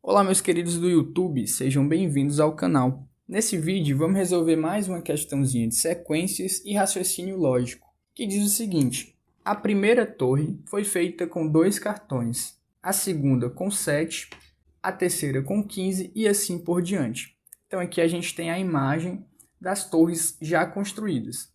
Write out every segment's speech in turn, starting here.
Olá, meus queridos do YouTube, sejam bem-vindos ao canal. Nesse vídeo, vamos resolver mais uma questãozinha de sequências e raciocínio lógico, que diz o seguinte: a primeira torre foi feita com 2 cartões, a segunda com 7, a terceira com 15 e assim por diante. Então aqui a gente tem a imagem das torres já construídas.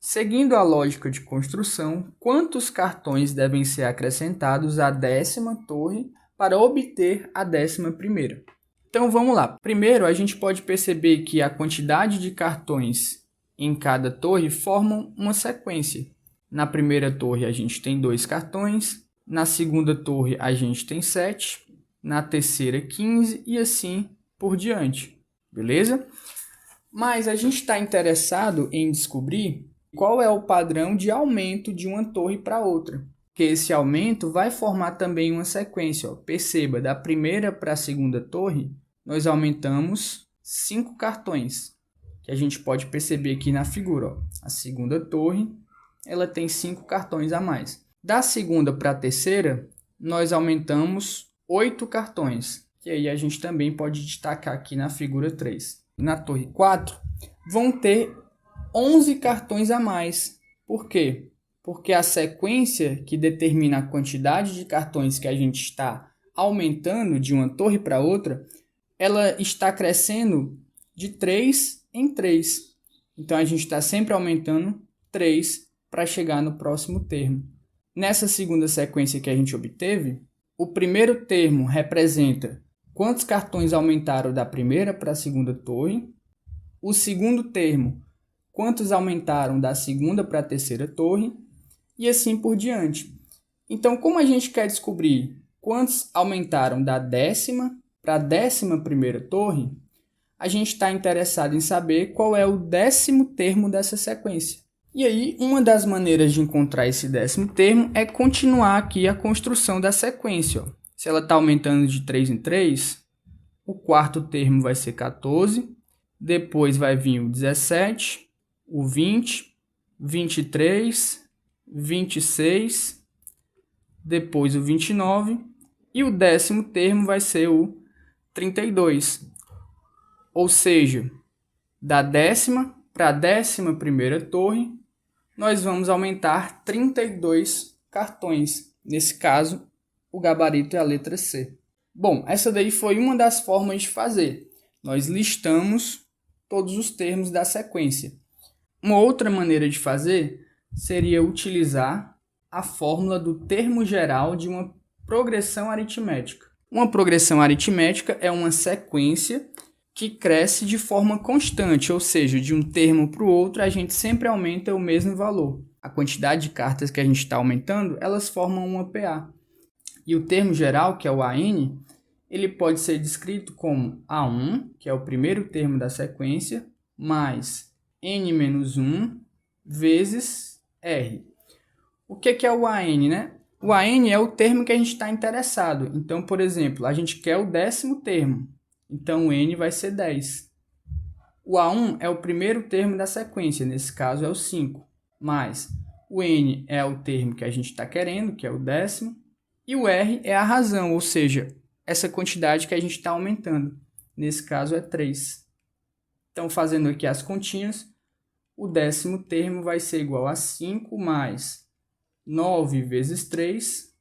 Seguindo a lógica de construção, quantos cartões devem ser acrescentados à 10ª torre para obter a 11ª? Então vamos lá. Primeiro, a gente pode perceber que a quantidade de cartões em cada torre formam uma sequência. Na primeira torre a gente tem 2 cartões, na segunda torre a gente tem 7, na terceira 15 e assim por diante. Beleza? Mas a gente está interessado em descobrir qual é o padrão de aumento de uma torre para outra. Porque esse aumento vai formar também uma sequência. Ó. Perceba, da primeira para a segunda torre, nós aumentamos 5 cartões. Que a gente pode perceber aqui na figura. Ó. A segunda torre, ela tem 5 cartões a mais. Da segunda para a terceira, nós aumentamos 8 cartões. Que aí a gente também pode destacar aqui na figura 3. Na torre 4, vão ter 11 cartões a mais. Por quê? Porque a sequência que determina a quantidade de cartões que a gente está aumentando de uma torre para outra, ela está crescendo de 3 em 3. Então a gente está sempre aumentando 3 para chegar no próximo termo. Nessa segunda sequência que a gente obteve, o primeiro termo representa quantos cartões aumentaram da primeira para a segunda torre. O segundo termo, quantos aumentaram da segunda para a terceira torre, e assim por diante. Então, como a gente quer descobrir quantos aumentaram da 10ª para a 11ª torre, a gente está interessado em saber qual é o 10º termo dessa sequência. E aí, uma das maneiras de encontrar esse 10º termo é continuar aqui a construção da sequência. Ó. Se ela está aumentando de 3 em 3, o quarto termo vai ser 14, depois vai vir o 17, o 20, 23, 26, depois o 29 e o 10º termo vai ser o 32. Ou seja, da 10ª para a 11ª torre, nós vamos aumentar 32 cartões. Nesse caso, o gabarito é a letra C. Bom, essa daí foi uma das formas de fazer. Nós listamos todos os termos da sequência. Uma outra maneira de fazer seria utilizar a fórmula do termo geral de uma progressão aritmética. Uma progressão aritmética é uma sequência que cresce de forma constante, ou seja, de um termo para o outro a gente sempre aumenta o mesmo valor. A quantidade de cartas que a gente está aumentando, elas formam uma PA. E o termo geral, que é o AN, ele pode ser descrito como A1, que é o primeiro termo da sequência, mais N-1 vezes R. O que é o AN, né? O AN é o termo que a gente está interessado. Então, por exemplo, a gente quer o 10º termo. Então, o N vai ser 10. O A1 é o primeiro termo da sequência. Nesse caso, é o 5. Mais o N é o termo que a gente está querendo, que é o 10º. E o R é a razão, ou seja, essa quantidade que a gente está aumentando. Nesse caso, é 3. Então, fazendo aqui as continhas, o 10º termo vai ser igual a 5 mais 9 vezes 3,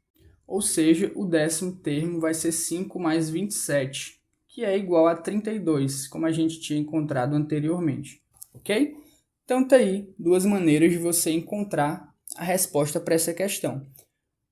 ou seja, o 10º termo vai ser 5 mais 27, que é igual a 32, como a gente tinha encontrado anteriormente. Ok? Então, tá aí duas maneiras de você encontrar a resposta para essa questão.